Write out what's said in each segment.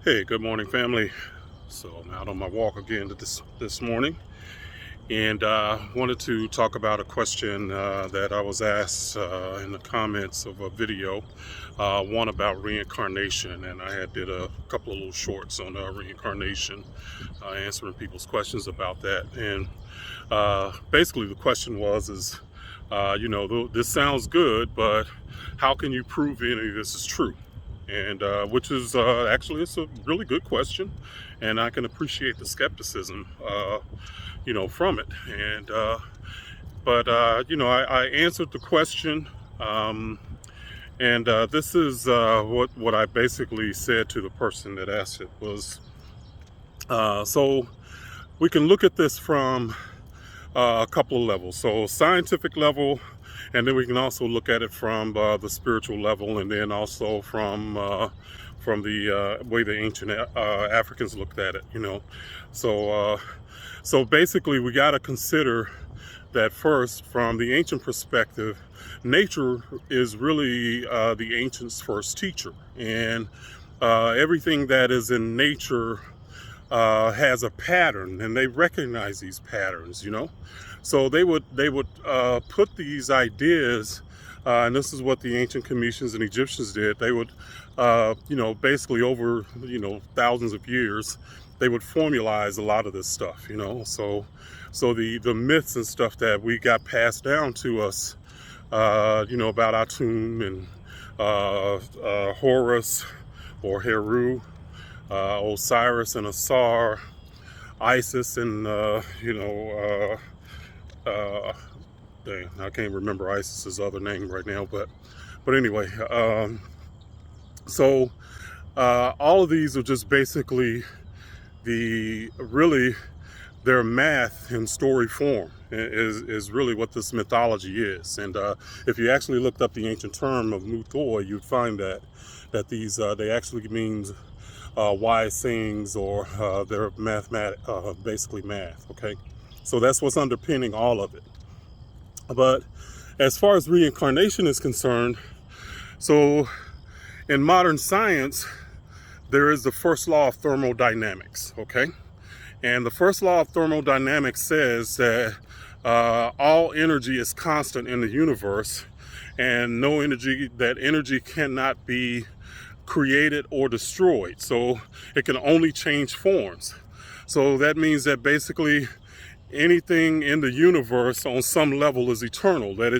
Hey, good morning, family. So I'm out on my walk again this morning, and wanted to talk about a question that I was asked in the comments of a video, one about reincarnation, and I had did a couple of little shorts on reincarnation, answering people's questions about that. And basically, the question is, this sounds good, but how can you prove any of this is true? And which is actually, it's a really good question, and I can appreciate the skepticism from it. And but I answered the question, and this is what I basically said to the person that asked it was, so we can look at this from a couple of levels. So scientific level, and then we can also look at it from the spiritual level, and then also from the way the ancient Africans looked at it. So basically, we got to consider that first, from the ancient perspective, nature is really the ancients' first teacher, and everything that is in nature has a pattern, and they recognize these patterns. So they would put these ideas, and this is what the ancient Cometians and Egyptians did. They would basically over thousands of years, they would formalize a lot of this stuff. So the myths and stuff that we got passed down to us, about Atum and Horus or Heru, Osiris and Asar, Isis and dang, I can't remember Isis's other name right now, but anyway, so all of these are just basically their math in story form is really what this mythology is. And if you actually looked up the ancient term of muthoi, you'd find that these they actually means wise sayings, or they're basically math. Okay, so that's what's underpinning all of it. But as far as reincarnation is concerned, so in modern science, there is the first law of thermodynamics. Okay, and the first law of thermodynamics says that all energy is constant in the universe, and energy cannot be created or destroyed. So it can only change forms. So that means that basically anything in the universe on some level is eternal, that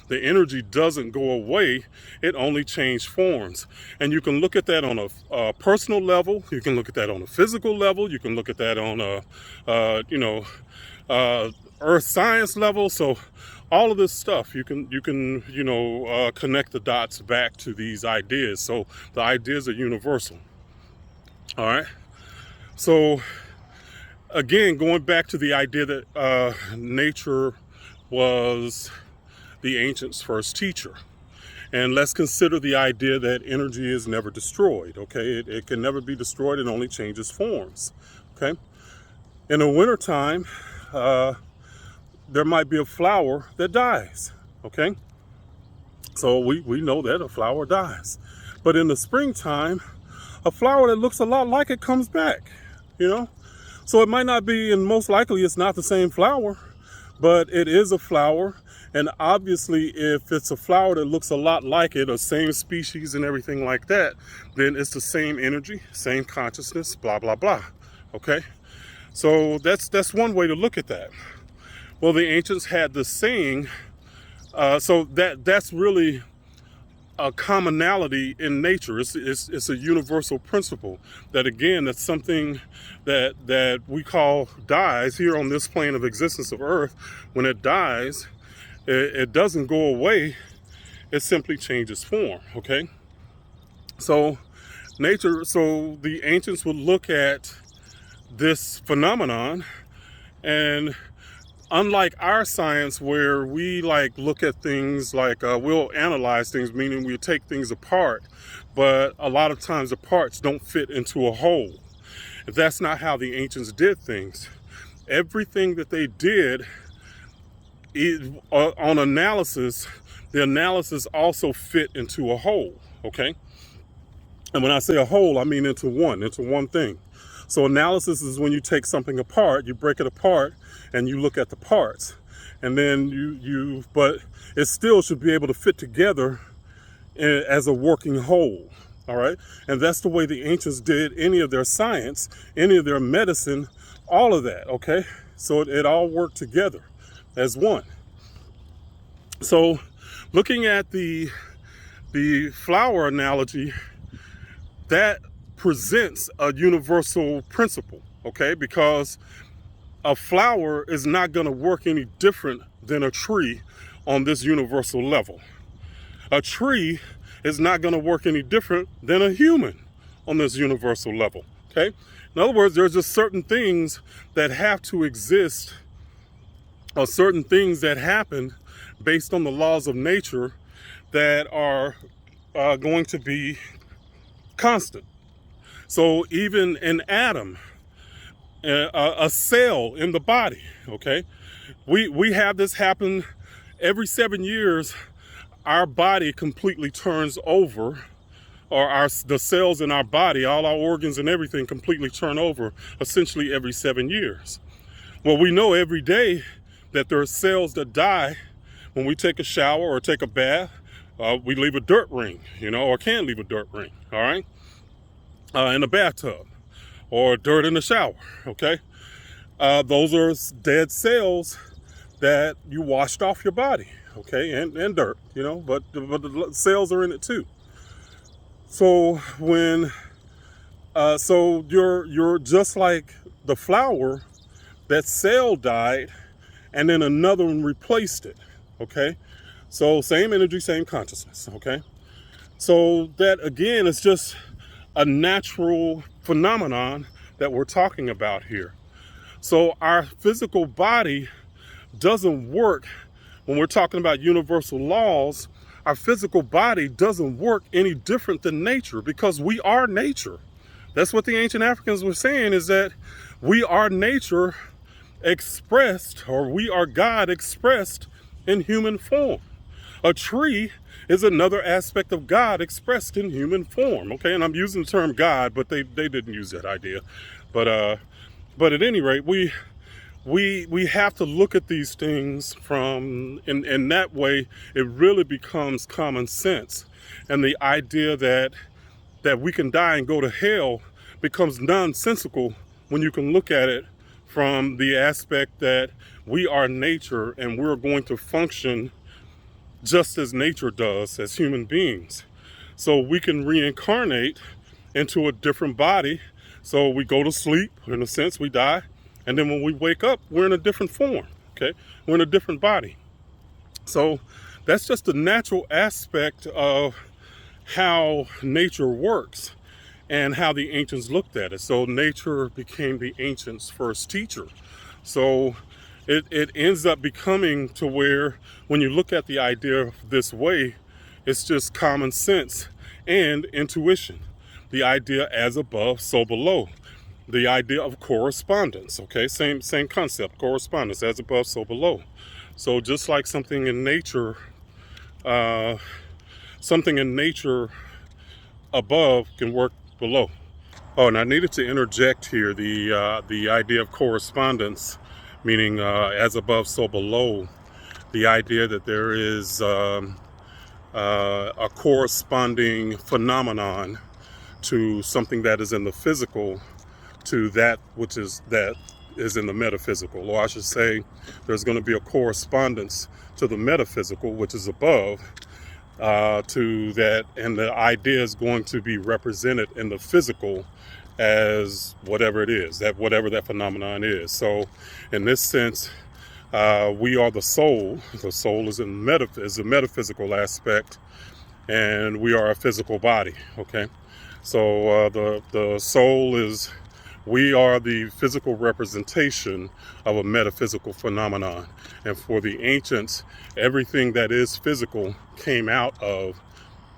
the energy doesn't go away, it only changes forms. And you can look at that on a personal level, you can look at that on a physical level, you can look at that on a earth science level. So all of this stuff, you can connect the dots back to these ideas. So the ideas are universal. All right. So again, going back to the idea that nature was the ancients' first teacher. And let's consider the idea that energy is never destroyed. Okay, it can never be destroyed, it only changes forms. Okay, in the wintertime, there might be a flower that dies. Okay, so we know that a flower dies. But in the springtime, a flower that looks a lot like it comes back. So it might not be, and most likely it's not the same flower, but it is a flower. And obviously, if it's a flower that looks a lot like it, or same species and everything like that, then it's the same energy, same consciousness, blah, blah, blah. Okay? So that's one way to look at that. Well, the ancients had this saying, so that's really a commonality in nature. It's a universal principle that, again, that's something that we call dies here on this plane of existence of Earth. When it dies, it doesn't go away, it simply changes form. Okay, so the ancients would look at this phenomenon, and unlike our science, where we look at things we'll analyze things, meaning we'll take things apart, but a lot of times the parts don't fit into a whole. That's not how the ancients did things. Everything that they did on analysis, the analysis also fit into a whole. Okay, And when I say a whole, I mean into one thing. So analysis is when you take something apart, you break it apart, and you look at the parts. And then but it still should be able to fit together as a working whole. All right. And that's the way the ancients did any of their science, any of their medicine, all of that. Okay. So it all worked together as one. So looking at the flower analogy, that presents a universal principle, okay? Because a flower is not going to work any different than a tree on this universal level. A tree is not going to work any different than a human on this universal level, okay? In other words, there's just certain things that have to exist, or certain things that happen based on the laws of nature that are going to be constant. So even an atom, a cell in the body, okay, we have this happen every 7 years. Our body completely turns over, or the cells in our body, all our organs and everything completely turn over essentially every 7 years. Well, we know every day that there are cells that die when we take a shower or take a bath. We leave a dirt ring, or can leave a dirt ring, all right, in the bathtub, or dirt in the shower, okay? Those are dead cells that you washed off your body, okay, and dirt, but the cells are in it too. So so you're just like the flower, that cell died, and then another one replaced it, okay? So same energy, same consciousness, okay? So that, again, is just a natural phenomenon that we're talking about here. So our physical body doesn't work, when we're talking about universal laws, our physical body doesn't work any different than nature, because we are nature. That's what the ancient Africans were saying, is that we are nature expressed, or we are God expressed in human form. A tree is another aspect of God expressed in human form, okay? And I'm using the term God, but they didn't use that idea. But at any rate, we have to look at these things from, in that way, it really becomes common sense. And the idea that we can die and go to hell becomes nonsensical when you can look at it from the aspect that we are nature, and we're going to function just as nature does as human beings. So we can reincarnate into a different body. So we go to sleep, in a sense, we die. And then when we wake up, we're in a different form, okay? We're in a different body. So that's just a natural aspect of how nature works and how the ancients looked at it. So nature became the ancients' first teacher. So it ends up becoming to where, when you look at the idea this way, it's just common sense and intuition. The idea as above, so below. The idea of correspondence, okay? Same concept, correspondence, as above, so below. So just like something in nature above can work below. Oh, and I needed to interject here the idea of correspondence, meaning as above, so below. The idea that there is a corresponding phenomenon to something that is in the physical, to that which is in the metaphysical. Or I should say, there's going to be a correspondence to the metaphysical, which is above, to that, and the idea is going to be represented in the physical as whatever it is, that whatever that phenomenon is. So in this sense, we are the soul. The soul is a metaphysical aspect, and we are a physical body, okay? So the soul is, we are the physical representation of a metaphysical phenomenon. And for the ancients, everything that is physical came out of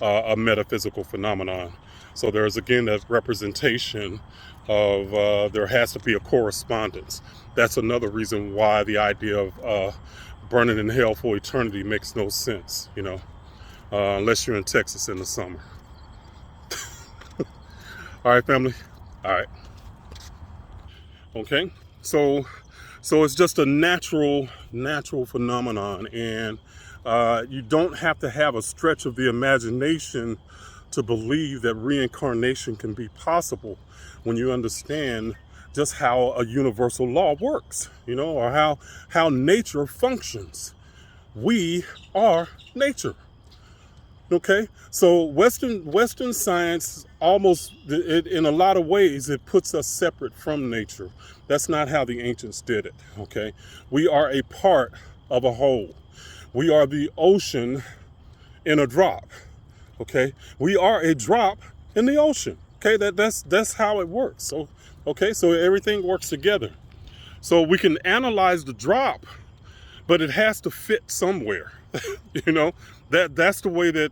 a metaphysical phenomenon. So there's, again, that representation of there has to be a correspondence. That's another reason why the idea of burning in hell for eternity makes no sense, unless you're in Texas in the summer. All right, family. All right. Okay. So it's just a natural phenomenon, and you don't have to have a stretch of the imagination to believe that reincarnation can be possible when you understand just how a universal law works, or how nature functions. We are nature. Okay, so Western science in a lot of ways, it puts us separate from nature. That's not how the ancients did it. Okay, we are a part of a whole. We are the ocean in a drop. Okay, we are a drop in the ocean. Okay, that's how it works. So everything works together. So we can analyze the drop, but it has to fit somewhere. you know that's the way that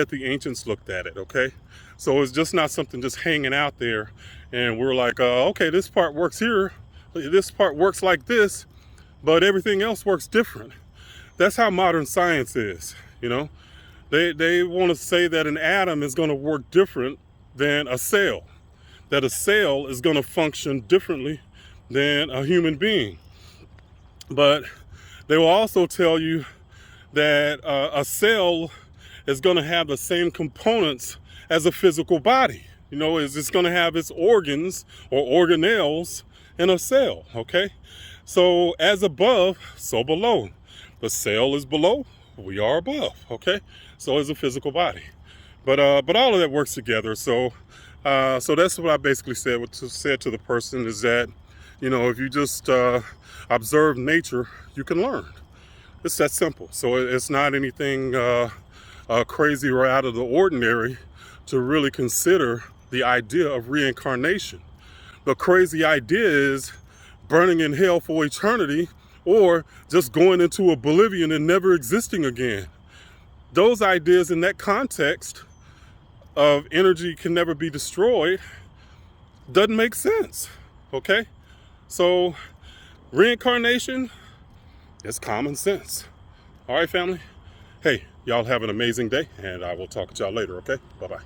the ancients looked at it. Okay, so it's just not something just hanging out there, and we're like, okay, this part works here, this part works like this, but everything else works different. That's how modern science is. They want to say that an atom is going to work different than a cell, that a cell is going to function differently than a human being. But they will also tell you that a cell is going to have the same components as a physical body. It's going to have its organs or organelles in a cell. Okay, so as above, so below. The cell is below, we are above. Okay, so is a physical body. But all of that works together. So that's what I basically said to the person, is that if you just observe nature, you can learn. It's that simple. So it's not anything crazy or out of the ordinary to really consider the idea of reincarnation. The crazy idea is burning in hell for eternity, or just going into oblivion and never existing again. Those ideas in that context of energy can never be destroyed doesn't make sense. Okay? So reincarnation is common sense. All right, family? Hey, y'all have an amazing day, and I will talk to y'all later, okay? Bye-bye.